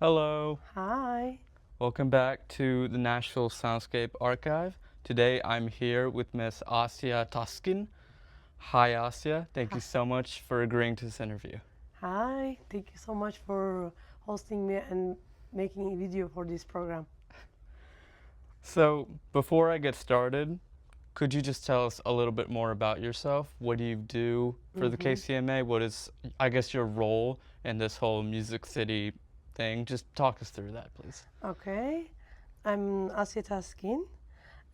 Hello, Hi. welcome back to the Nashville Soundscape archive. Today I'm here with Miss Asiye Taşkın. Hi Asiye, thank you Hi. so much for agreeing to this interview. Hi. Thank you so much for hosting me and making a video for this program. So, before I get started, could you just tell us a little bit more about yourself? What do you do for the KCMA? What is, I guess, your role in this whole Music City thing? Just talk us through that, please. Okay. I'm Asiye Taşkın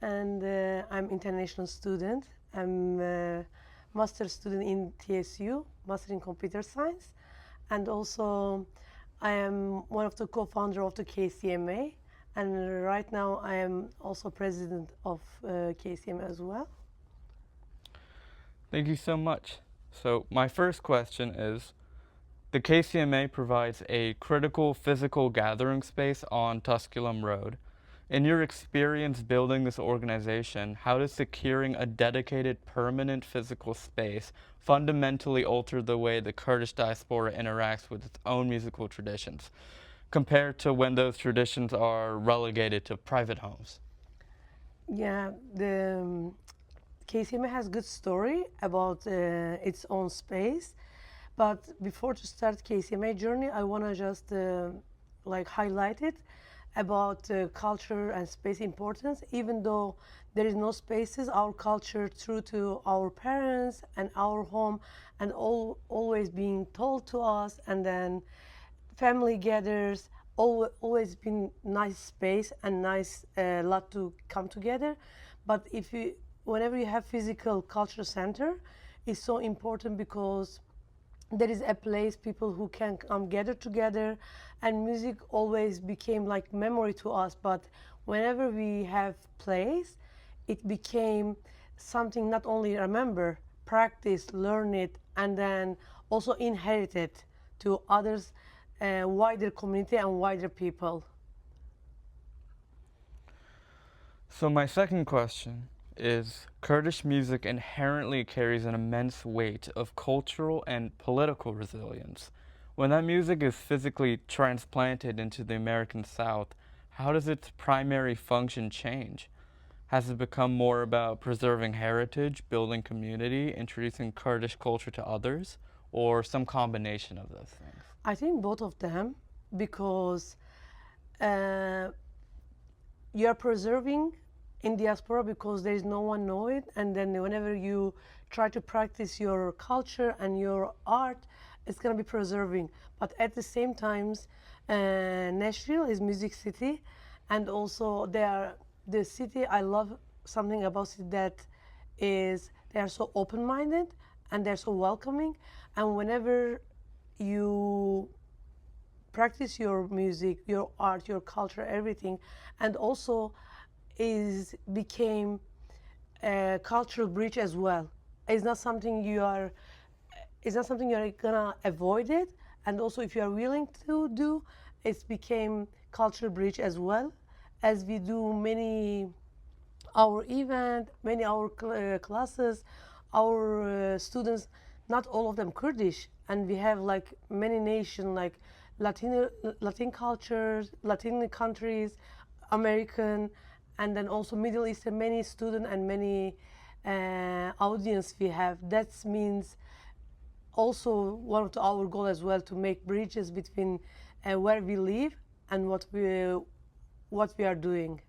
and I'm international student. I'm a master student in TSU, Master in Computer Science, and also I am one of the co-founder of the KCMA. And right now I am also president of KCMA as well. Thank you so much. So, my first question is the KCMA provides a critical physical gathering space on Tusculum Road. In your experience building this organization, how does securing a dedicated permanent physical space fundamentally alter the way the Kurdish diaspora interacts with its own musical traditions, compared to when those traditions are relegated to private homes? Yeah, the KCMA has good story about its own space, but before to start KCMA journey, I wanna just like highlight it about culture and space importance. Even though there is no spaces, our culture true to our parents and our home, and always being told to us, and then family gathers. Always been nice space and nice lot to come together. But if you, whenever you have physical culture center, is so important because there is a place people who can come gather together, and music always became like memory to us. But whenever we have place, it became something not only remember, practice, learn it, and then also inherit it to others, wider community and wider people. So, my second question is Kurdish music inherently carries an immense weight of cultural and political resilience. When that music is physically transplanted into the American South, how does its primary function change? Has it become more about preserving heritage, building community, introducing Kurdish culture to others, or some combination of those things? I think both of them, because uh, you are preserving in diaspora because there is no one know it, and then whenever you try to practice your culture and your art, it's gonna be preserving. But at the same times, Nashville is music city, and also they are the city. I love something about it that is they are so open-minded and they're so welcoming, and whenever you practice your music, your art, your culture, everything, and also is became a cultural bridge as well. It's not something you are. It's not something you're gonna avoid it, and also if you are willing to do, it's became cultural bridge as well, as we do many our event, many our classes, our students, not all of them Kurdish, and we have like many nations like Latin cultures, Latin countries, American, and then also Middle Eastern, many student and many audience we have. That means also one of our goal as well to make bridges between where we live and what we are doing.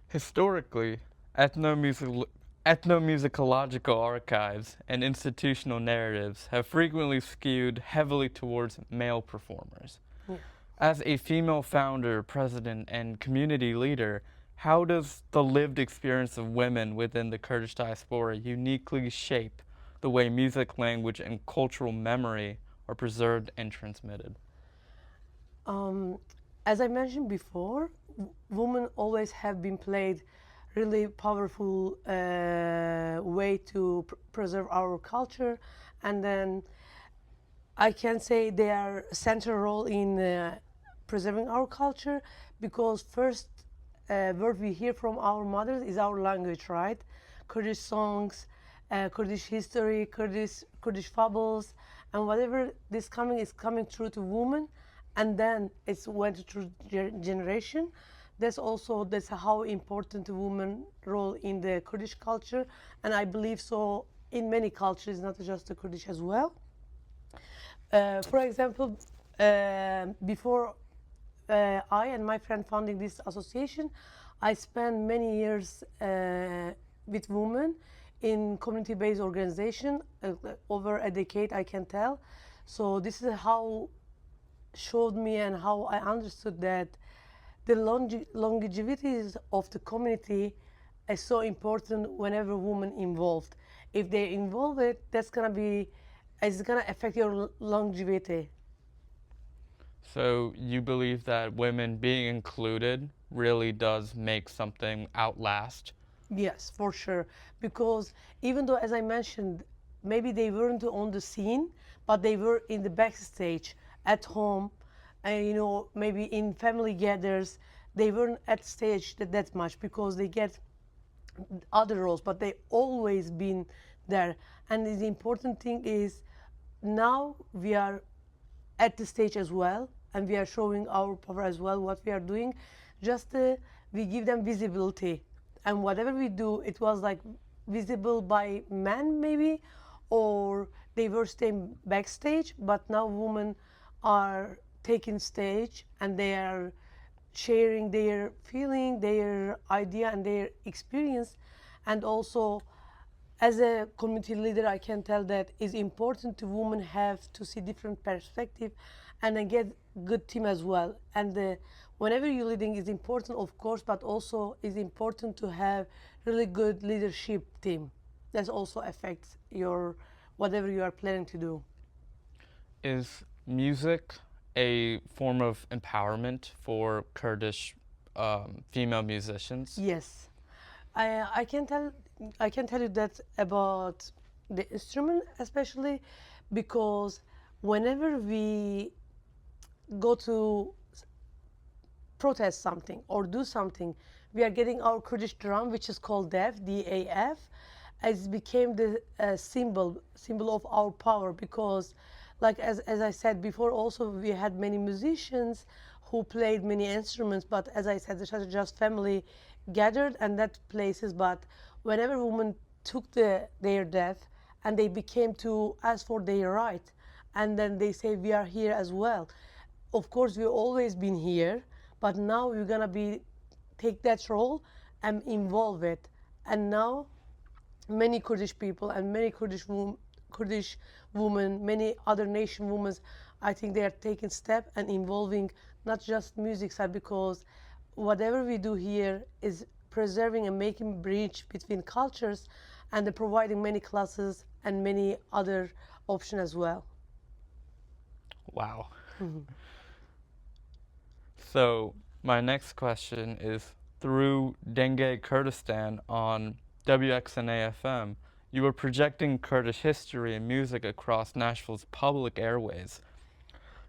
Historically, ethnomusicological archives and institutional narratives have frequently skewed heavily towards male performers. Yeah. As a female founder, president, and community leader, how does the lived experience of women within the Kurdish diaspora uniquely shape the way music, language, and cultural memory are preserved and transmitted? Um, as I mentioned before, women always have been played really powerful way to preserve our culture, and then I can say they are central role in preserving our culture because first word we hear from our mothers is our language, right? Kurdish songs, Kurdish history, Kurdish fables, and whatever this coming is coming through to women, and then it's went through generation. That's how important the woman role in the Kurdish culture, and I believe so in many cultures, not just the Kurdish as well. For example, before I and my friend founding this association, I spent many years with women in community-based organization, over a decade, I can tell. So this is how showed me and how I understood that the longevity of the community is so important whenever women involved. If they involve it, it's gonna affect your longevity. So you believe that women being included really does make something outlast? Yes, for sure. Because even though, as I mentioned, maybe they weren't on the scene, but they were in the backstage at home, and maybe in family gatherings, they weren't at stage that much because they get other roles, but they always been there. And the important thing is now we are at the stage as well, and we are showing our power as well, what we are doing. Just we give them visibility, and whatever we do, it was like visible by men maybe, or they were staying backstage, but now women are taking stage and they are sharing their feeling, their idea, and their experience. And also, as a community leader, I can tell that it's important to women have to see different perspective and then get good team as well. And whenever you're leading is important, of course, but also it's important to have really good leadership team. That also affects your whatever you are planning to do. Is music a form of empowerment for Kurdish female musicians? Yes, I can tell you that about the instrument, especially because whenever we go to protest something or do something, we are getting our Kurdish drum, which is called DAF, DAF, as became the symbol of our power. Because, like as I said before, also we had many musicians who played many instruments, but as I said, it's just family gathered and that places. But whenever women took their death and they became to ask for their right, and then they say we are here as well. Of course, we've always been here, but now we're gonna take that role and involve it. And now, many Kurdish people and many Kurdish women, many other nation women, I think they are taking step and involving not just music side, because whatever we do here is preserving and making bridge between cultures, and they're providing many classes and many other options as well. Wow. So my next question is, through Dengê Kurdistan on WXNA FM, you were projecting Kurdish history and music across Nashville's public airways.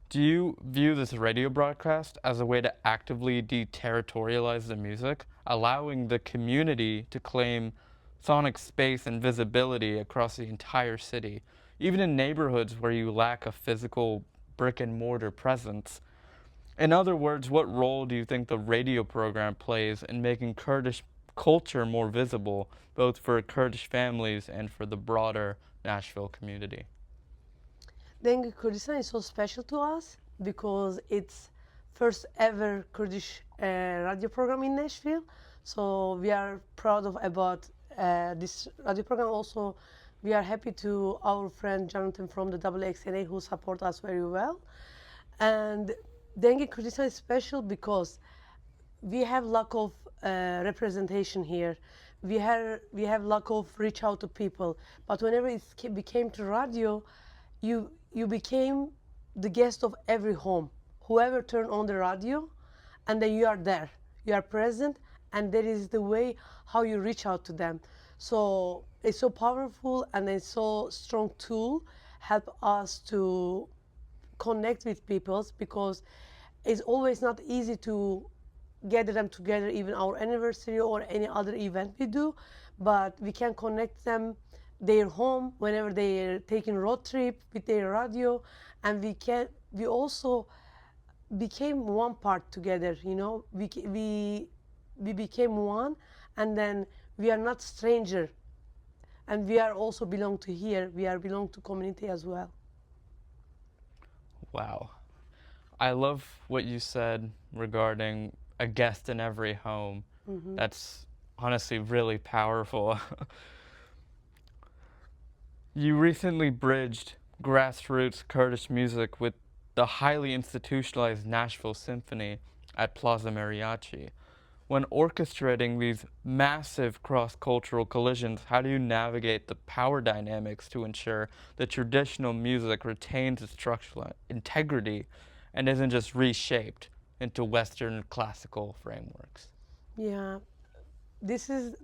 Do you view this radio broadcast as a way to actively deterritorialize the music, allowing the community to claim sonic space and visibility across the entire city, even in neighborhoods where you lack a physical brick and mortar presence? In other words, what role do you think the radio program plays in making Kurdish culture more visible, both for Kurdish families and for the broader Nashville community? Dengê Kurdistan is so special to us because it's first ever Kurdish radio program in Nashville. So we are proud about this radio program. Also, we are happy to our friend Jonathan from the WXNA who support us very well. And Dengê Kurdistan is special because we have lack of representation here. We have lack of reach out to people. But whenever it became to radio, you became the guest of every home. Whoever turned on the radio, and then you are there. You are present, and that is the way how you reach out to them. So it's so powerful and it's so strong tool, help us to connect with people, because it's always not easy to gather them together, even our anniversary or any other event we do, but we can connect them their home whenever they're taking road trip with their radio, and we also became one part together. We became one, and then we are not stranger, and we are also belong to here. We are belong to community as well. Wow. I love what you said regarding a guest in every home. That's honestly really powerful. You recently bridged grassroots Kurdish music with the highly institutionalized Nashville Symphony at Plaza Mariachi. When orchestrating these massive cross-cultural collisions, how do you navigate the power dynamics to ensure that traditional music retains its structural integrity and isn't just reshaped into Western classical frameworks? Yeah, this is,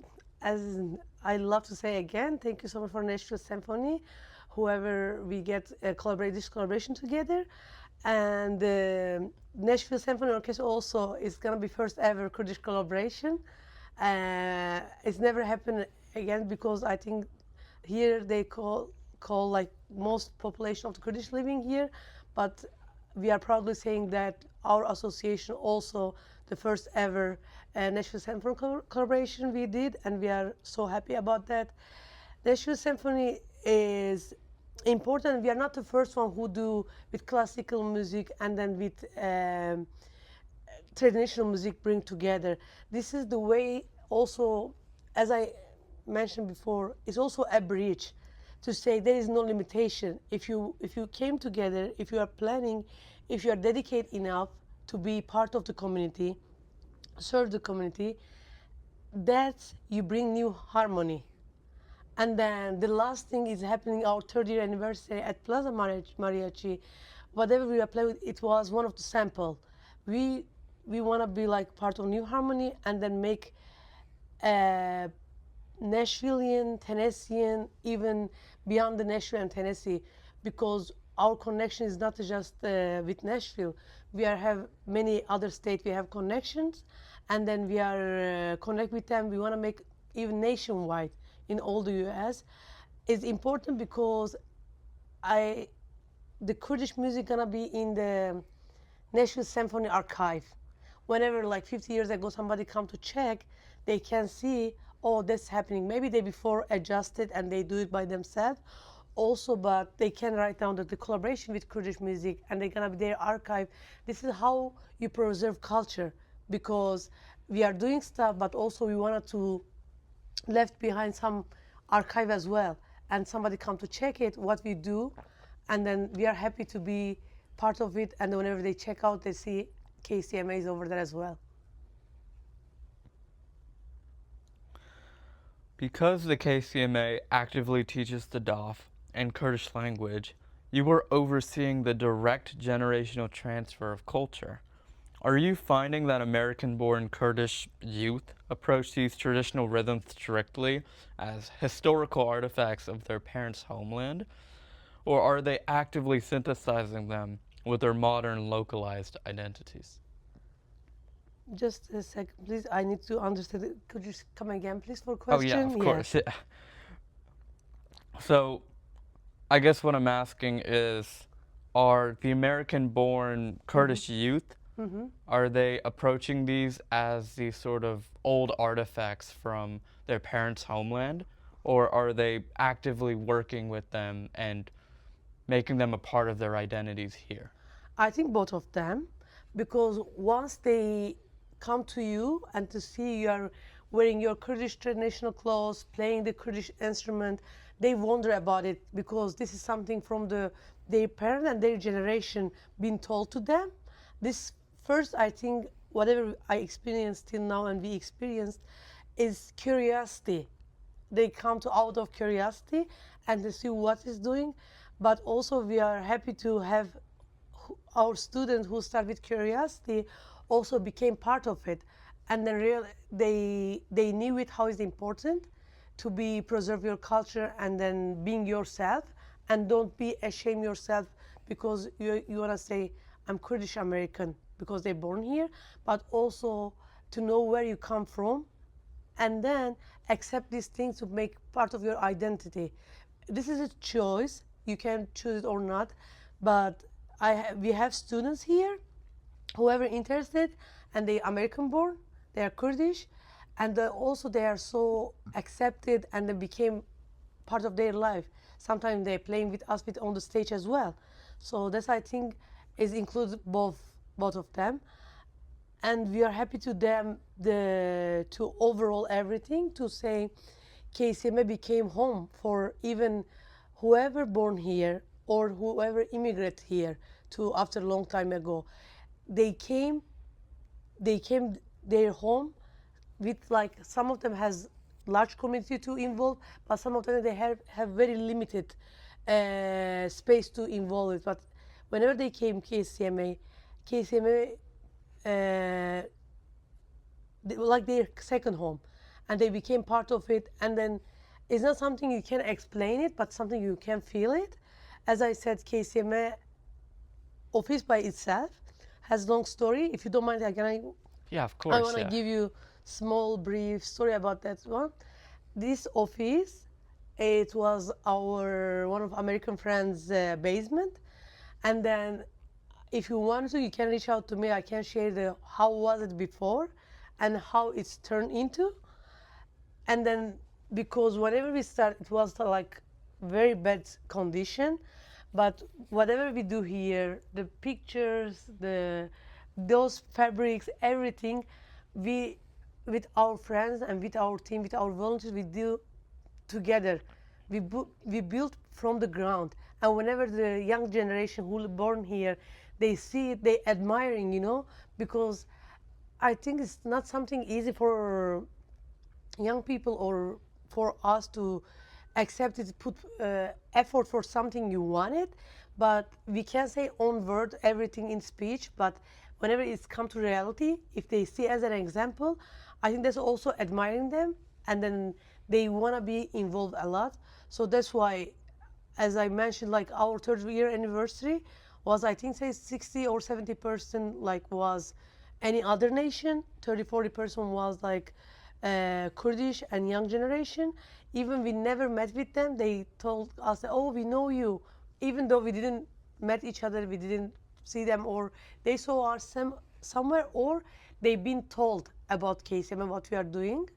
as I love to say again, thank you so much for Nashville Symphony, whoever we get this collaboration together. And Nashville Symphony Orchestra also is going to be first ever Kurdish collaboration. It's never happened again because I think here they call like most population of the Kurdish living here, but we are proudly saying that our association also the first ever Nashville Symphony collaboration we did, and we are so happy about that. Nashville Symphony is important. We are not the first one who do with classical music and then with traditional music bring together. This is the way also, as I mentioned before, it's also a bridge to say there is no limitation. If you came together, if you are planning, if you are dedicated enough to be part of the community, serve the community, that you bring new harmony. And then the last thing is happening our 30th anniversary at Plaza Mariachi. Whatever we are playing with, it was one of the sample. We want to be like part of New Harmony and then make Nashvilleian, Tennessean, even beyond the Nashville and Tennessee, because our connection is not just with Nashville. We have many other states. We have connections, and then we are connect with them. We want to make even nationwide in all the U.S. It's important because the Kurdish music gonna be in the Nashville Symphony archive. Whenever, like 50 years ago, somebody come to check, they can see, oh, that's happening. Maybe they before adjusted and they do it by themselves also, but they can write down that the collaboration with Kurdish music and they're gonna be their archive. This is how you preserve culture, because we are doing stuff, but also we wanted to left behind some archive as well, and somebody come to check it, what we do, and then we are happy to be part of it, and whenever they check out, they see KCMA is over there as well. Because the KCMA actively teaches the DOF and Kurdish language, you were overseeing the direct generational transfer of culture. Are you finding that American-born Kurdish youth approach these traditional rhythms strictly as historical artifacts of their parents' homeland, or are they actively synthesizing them with their modern localized identities? Just a second, please. I need to understand it. Could you come again, please, for question? Oh, yeah, of course. Yeah. So, I guess what I'm asking is, are the American-born Kurdish youth, are they approaching these as these sort of old artifacts from their parents' homeland, or are they actively working with them and making them a part of their identities here? I think both of them, because once they come to you and to see you are wearing your Kurdish traditional clothes, playing the Kurdish instrument, they wonder about it, because this is something from their parent and their generation being told to them. This first, I think, whatever I experienced till now and we experienced is curiosity. They come to out of curiosity and to see what is doing, but also we are happy to have our students who start with curiosity also became part of it, and then they knew it how is important to be preserve your culture and then being yourself, and don't be ashamed yourself because you want to say I'm Kurdish American because they're born here, but also to know where you come from, and then accept these things to make part of your identity. This is a choice. You can choose it or not, but we have students here, whoever interested, and they American-born, they are Kurdish, and also they are so accepted and they became part of their life. Sometimes they're playing with us on the stage as well. So that's, I think, is includes both of them, and we are happy to them to overall everything to say KCMA became home for even whoever born here or whoever immigrated here to after a long time ago. They came their home with, like, some of them has large community to involve, but some of them they have very limited space to involve it. But whenever they came KCMA they were like their second home, and they became part of it. And then it's not something you can explain it, but something you can feel it. As I said, KCMA office by itself has long story. If you don't mind, Yeah, of course. I want to give you small brief story about that one. This office, it was our one of American friends' basement, and then if you want to, you can reach out to me. I can share the how was it before and how it's turned into. And then because whenever we start, it was like very bad condition, but whatever we do here, the pictures, those fabrics, everything, we with our friends and with our team, with our volunteers, we do together. We built from the ground, and whenever the young generation who are born here, they see it, they admiring, because I think it's not something easy for young people or for us to accept it, put effort for something you wanted. But we can say on word everything in speech, but whenever it's come to reality, if they see as an example, I think that's also admiring them, and then they want to be involved a lot. So that's why, as I mentioned, like our 3rd-year anniversary was, I think, say 60 or 70% like was any other nation, 30-40% was like Kurdish and young generation. Even we never met with them, they told us, oh, we know you, even though we didn't met each other, we didn't see them, or they saw us somewhere, or they've been told about KCMA, what we are doing.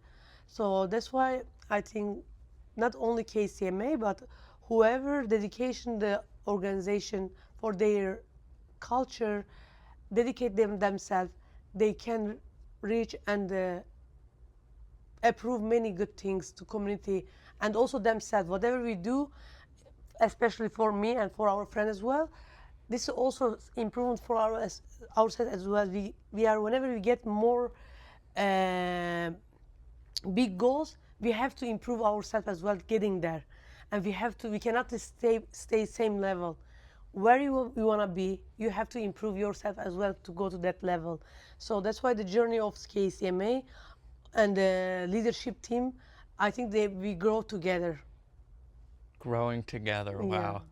So that's why I think not only KCMA, but whoever dedication the organization for their culture, dedicate themselves, they can reach and approve many good things to community and also themselves. Whatever we do, especially for me and for our friends as well, this is also improvement for ourselves as well. We are, whenever we get more big goals, we have to improve ourselves as well, getting there, and we cannot stay same level. Where you want to be, you have to improve yourself as well to go to that level. So that's why the journey of KCMA and the leadership team, I think we grow together. Growing together, Yeah. wow.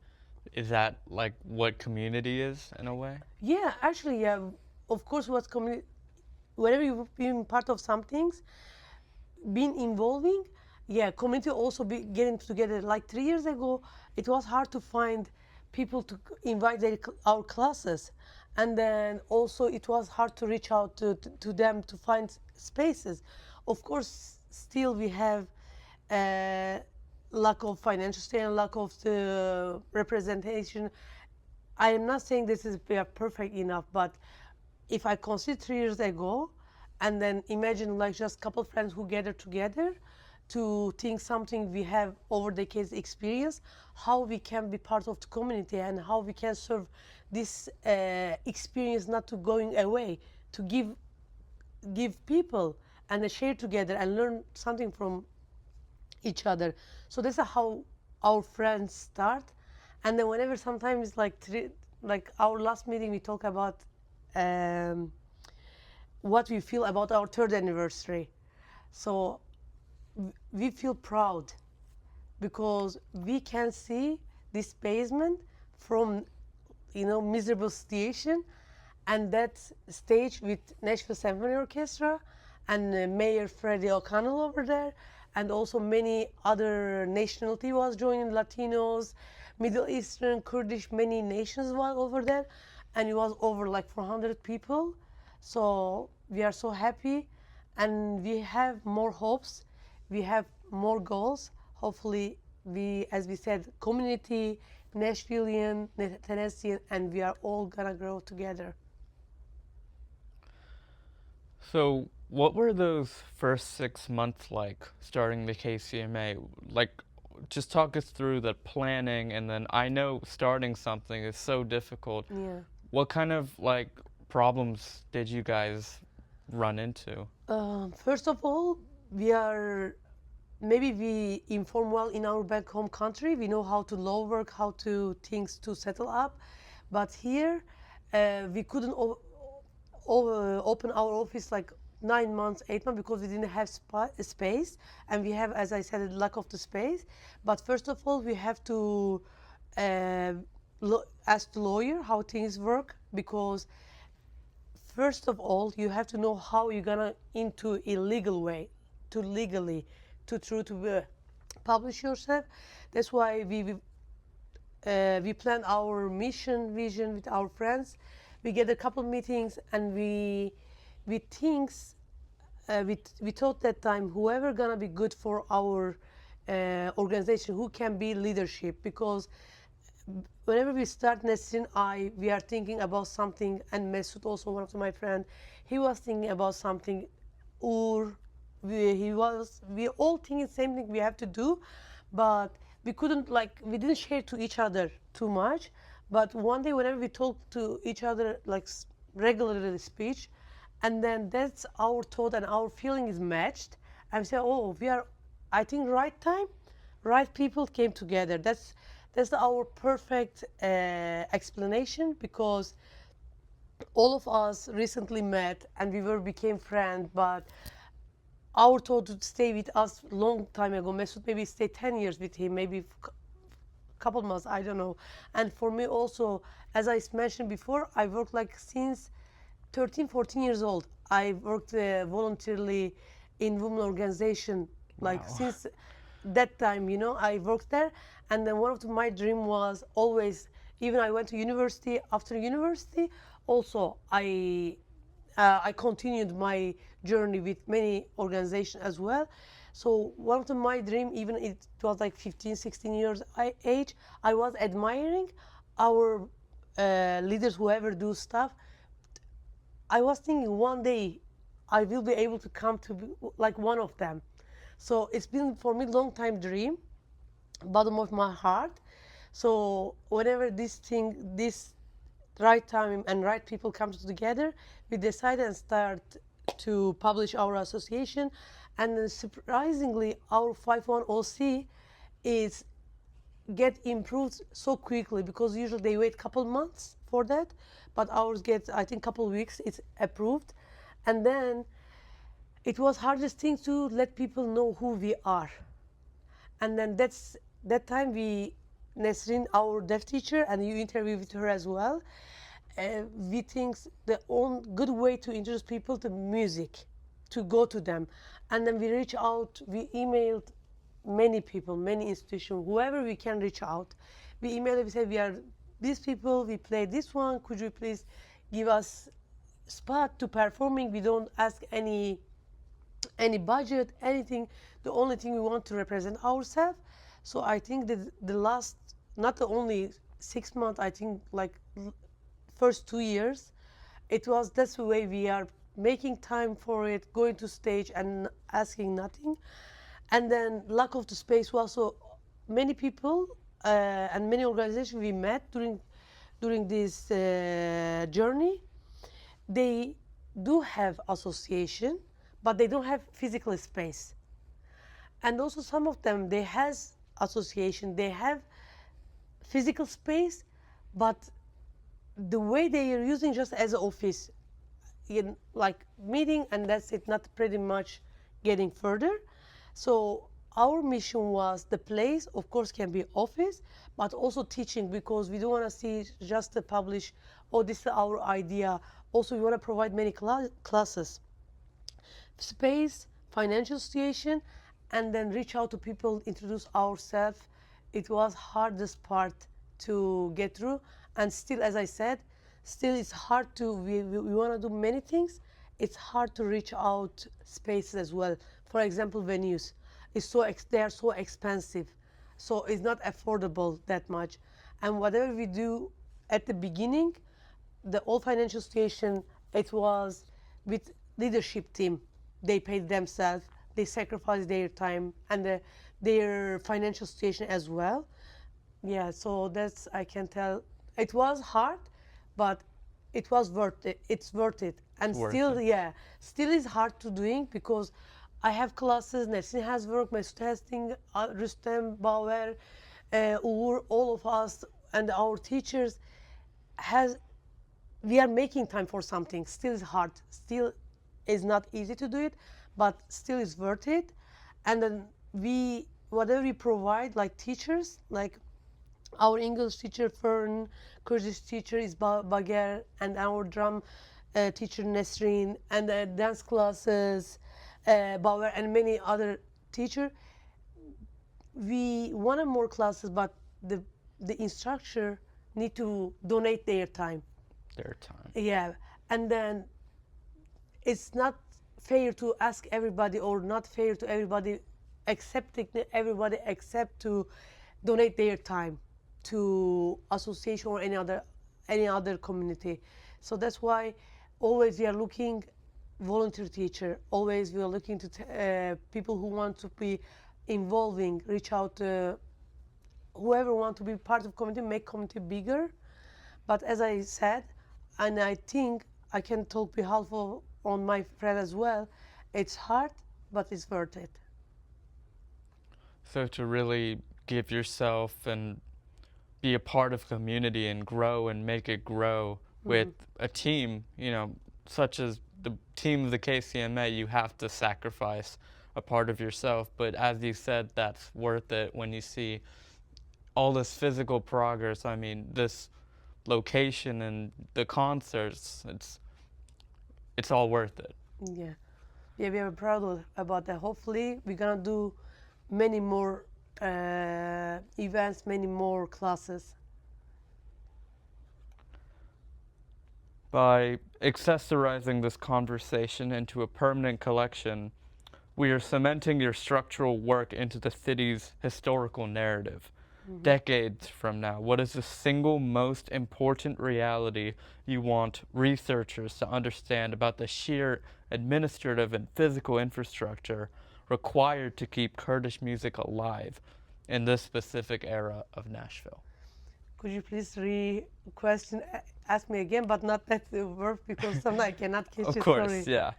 Is that like what community is in a way? Yeah, actually, yeah. Of course, whenever you've been part of some things, been involving, yeah, community also be getting together. Like 3 years ago, it was hard to find people to invite our classes, and then also it was hard to reach out to them to find spaces. Of course, still we have lack of financial strength, lack of the representation. I am not saying we are perfect enough, but if I consider 3 years ago, and then imagine like just a couple of friends who gather together to think something we have over decades experience, how we can be part of the community and how we can serve this experience not to going away, to give people and share together and learn something from each other. So this is how our friends start. And then whenever sometimes like our last meeting, we talk about what we feel about our 3rd anniversary. So we feel proud because we can see this basement from miserable situation, and that stage with Nashville Symphony Orchestra and Mayor Freddie O'Connell over there, and also many other nationality was joining, Latinos, Middle Eastern, Kurdish, many nations was over there, and it was over like 400 people. So we are so happy, and we have more hopes, we have more goals. Hopefully, we, as we said, community, Nashvilleian, Tennessean, and we are all gonna grow together. So, what were those first 6 months like starting the KCMA? Like, just talk us through the planning, and then I know starting something is so difficult. Yeah. What kind of like problems did you guys run into? First of all, we are maybe we inform well in our back home country. We know how to law work, how to things to settle up, but here we couldn't open our office like 9 months, 8 months because we didn't have space, and we have, as I said, a lack of the space. But first of all, we have to uh, ask the lawyer how things work, because first of all, you have to know how you're gonna into a legal way, to legally, to publish yourself. That's why we plan our mission vision with our friends. We get a couple meetings, and we thinks we thought that time whoever gonna be good for our organization, who can be leadership, because whenever we start Nesrin, we are thinking about something, and Mesut, also one of my friends, he was thinking about something. Ur, we all thinking the same thing we have to do, but we couldn't, like, we didn't share to each other too much. But one day, whenever we talk to each other, like regularly speech, and then that's our thought and our feeling is matched, and we say, oh, we are, I think, right time, right people came together. That's our perfect explanation, because all of us recently met and we became friends, but our thought to stay with us long time ago. Mesut maybe stay 10 years with him, maybe couple months, I don't know. And for me also, as I mentioned before, I worked like since 13, 14 years old. I worked voluntarily in women organization, like Wow. since that time, I worked there. And then one of my dream was always, even I went to university, after university, also I continued my journey with many organizations as well. So one of my dream, even it was like 15, 16 years age, I was admiring our leaders, whoever do stuff. I was thinking one day I will be able to come to be like one of them. So it's been for me long time dream, bottom of my heart. So whenever this right time and right people comes together, we decided and start to publish our association. And then surprisingly, our 5-1 OC is get improved so quickly, because usually they wait couple months for that, but ours gets, I think, couple weeks it's approved. And then it was hardest thing to let people know who we are. And then that time Nesrin, our deaf teacher, and you interviewed with her as well, we think the only good way to introduce people to music, to go to them. And then we reach out, we emailed many people, many institutions, whoever we can reach out. We emailed, we said, we are these people, we play this one, could you please give us spot to performing? We don't ask any budget, anything. The only thing we want to represent ourselves. So I think that the last, not only 6 months, I think like first 2 years, that's the way we are making time for it, going to stage and asking nothing. And then lack of the space was also many people and many organizations we met during this journey. They do have association, but they don't have physical space. And also some of them, they has association, they have physical space, but the way they are using just as an office, like meeting, and that's it, not pretty much getting further. So our mission was the place, of course, can be office, but also teaching, because we don't want to see just the publish, oh, this is our idea. Also, we want to provide many classes, space, financial situation, and then reach out to people, introduce ourselves. It was hardest part to get through, and still, as I said, still it's hard to, we want to do many things. It's hard to reach out spaces as well. For example, venues. They are so expensive. So it's not affordable that much. And whatever we do at the beginning, the old financial situation, it was with leadership team. They paid themselves, they sacrificed their time and their financial situation as well. Yeah, so that's, I can tell, it was hard, but it was worth it. It's worth it. And Worth still, it. yeah, still is hard to doing because I have classes, Nesrin has work, Mesut has thing, Rüstem, Bauer, Uğur, all of us and our teachers has, we are making time for something. Still is hard, still is not easy to do it, but still is worth it. And then we, whatever we provide, like teachers, like our English teacher Fern, Kurdish teacher is Bager, and our drum teacher Nesrin, and the dance classes, Bauer, and many other teachers. We wanted more classes, but the instructor need to donate their time. Their time. Yeah, and then it's not fair to ask everybody, or not fair to everybody, accepting everybody except to donate their time to association or any other community. So that's why always we are looking volunteer teacher. Always we are looking to people who want to be involving, reach out to whoever want to be part of community, make community bigger. But as I said, and I think I can talk behalf of on my friend as well, it's hard, but it's worth it. So to really give yourself and be a part of community and grow and make it grow with a team, you know, such as the team of the KCMA, you have to sacrifice a part of yourself. But as you said, that's worth it when you see all this physical progress. I mean, this location and the concerts, it's all worth it. Yeah, yeah, we are proud about that. Hopefully, we're gonna do many more events, many more classes. By accessorizing this conversation into a permanent collection, we are cementing your structural work into the city's historical narrative. Decades from now, what is the single most important reality you want researchers to understand about the sheer administrative and physical infrastructure required to keep Kurdish music alive in this specific era of Nashville? Could you please ask me again, but not that word because sometimes I cannot catch Of it. course, Sorry. yeah.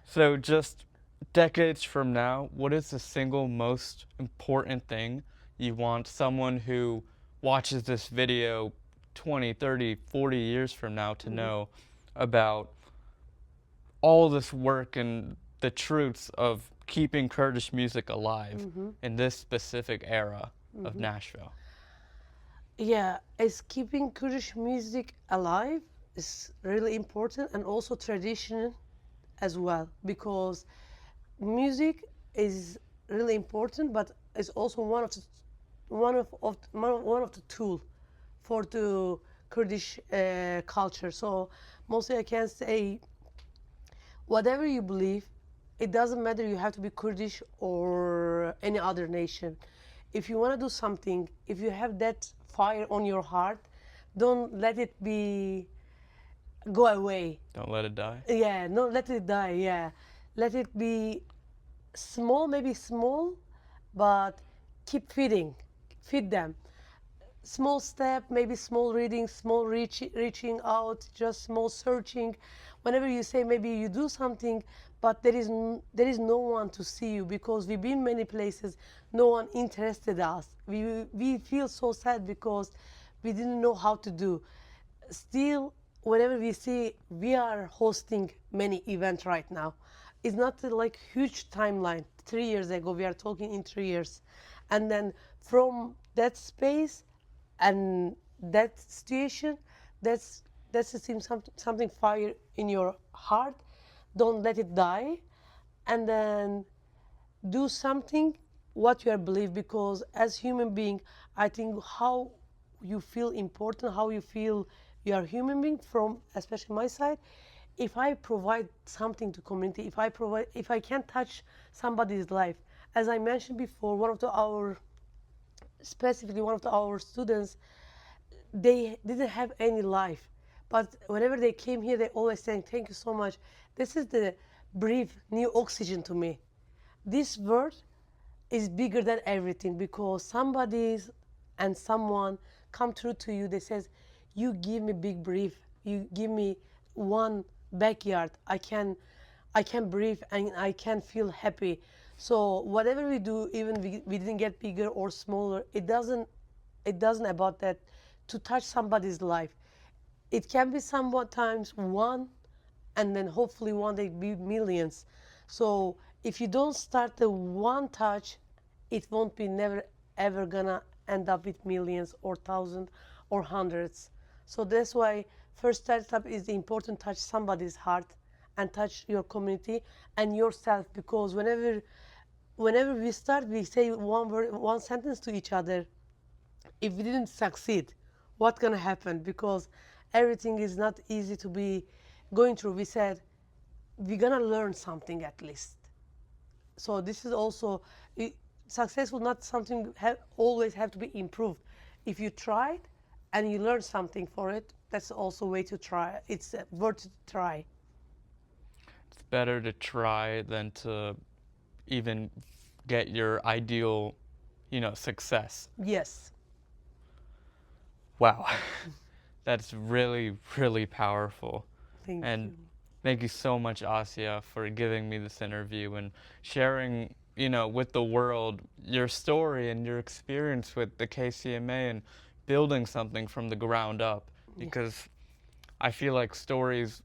So just decades from now, what is the single most important thing you want someone who watches this video 20, 30, 40 years from now to know about all this work and the truths of keeping Kurdish music alive in this specific era of Nashville? Yeah, it's keeping Kurdish music alive is really important, and also tradition as well, because music is really important, but it's also one of the tool for the Kurdish culture. So mostly I can say, whatever you believe, it doesn't matter you have to be Kurdish or any other nation. If you want to do something, if you have that fire on your heart, don't let it go away. Don't let it die? Yeah, no, let it die. Yeah, let it be small, maybe small, but keep feed them. Small step, maybe small reading, small reaching out, just small searching. Whenever you say maybe you do something, but there is no one to see you, because we've been many places, no one interested us. We feel so sad because we didn't know how to do. Still, whenever we see, we are hosting many events right now. It's not like huge timeline. 3 years ago, we are talking in 3 years. And then from that space and that situation, that's something fire in your heart. Don't let it die. And then do something what you are believe, because as human being, I think how you feel important, how you feel you are human being, from especially my side, if I provide something to community, if I can touch somebody's life. As I mentioned before, specifically one of our students, they didn't have any life, but whenever they came here, they always saying, thank you so much, this is the breathe new oxygen to me. This word is bigger than everything, because somebody's and someone come through to you, they says, you give me big brief, you give me one backyard, I can breathe and I can feel happy. So whatever we do, even we didn't get bigger or smaller, it doesn't about that, to touch somebody's life. It can be sometimes one, and then hopefully one day be millions. So if you don't start the one touch, it won't be never ever gonna end up with millions or thousands or hundreds. So that's why first startup is the important, touch somebody's heart and touch your community and yourself, because whenever we start, we say one word, one sentence to each other. If we didn't succeed, what's gonna happen? Because everything is not easy to be going through. We said we're gonna learn something at least. So this is also success will not something always have to be improved. If you tried and you learn something for it, that's also a way to try. It's worth to try. It's better to try than to even get your ideal, success. Yes. Wow. That's really, really powerful. Thank And you. thank you so much, Asiye, for giving me this interview and sharing, with the world your story and your experience with the KCMA and building something from the ground up. Because I feel like stories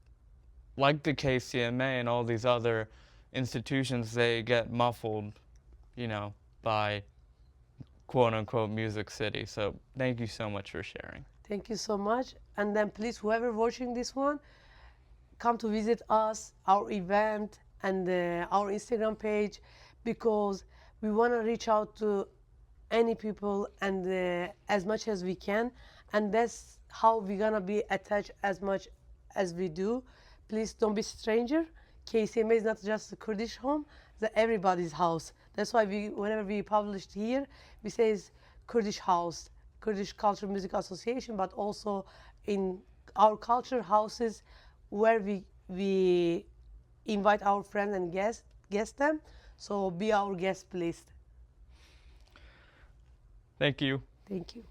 like the KCMA and all these other institutions, they get muffled, by quote unquote Music City. So thank you so much for sharing. Thank you so much. And then please, whoever watching this one, come to visit us, our event, and our Instagram page, because we want to reach out to any people and as much as we can, and that's how we're gonna be attached as much as we do. Please don't be stranger. KCMA is not just a Kurdish home; it's everybody's house. That's why whenever we published here, we say it's Kurdish house, Kurdish Culture Music Association, but also in our culture houses, where we invite our friends and guest them. So be our guest, please. Thank you. Thank you.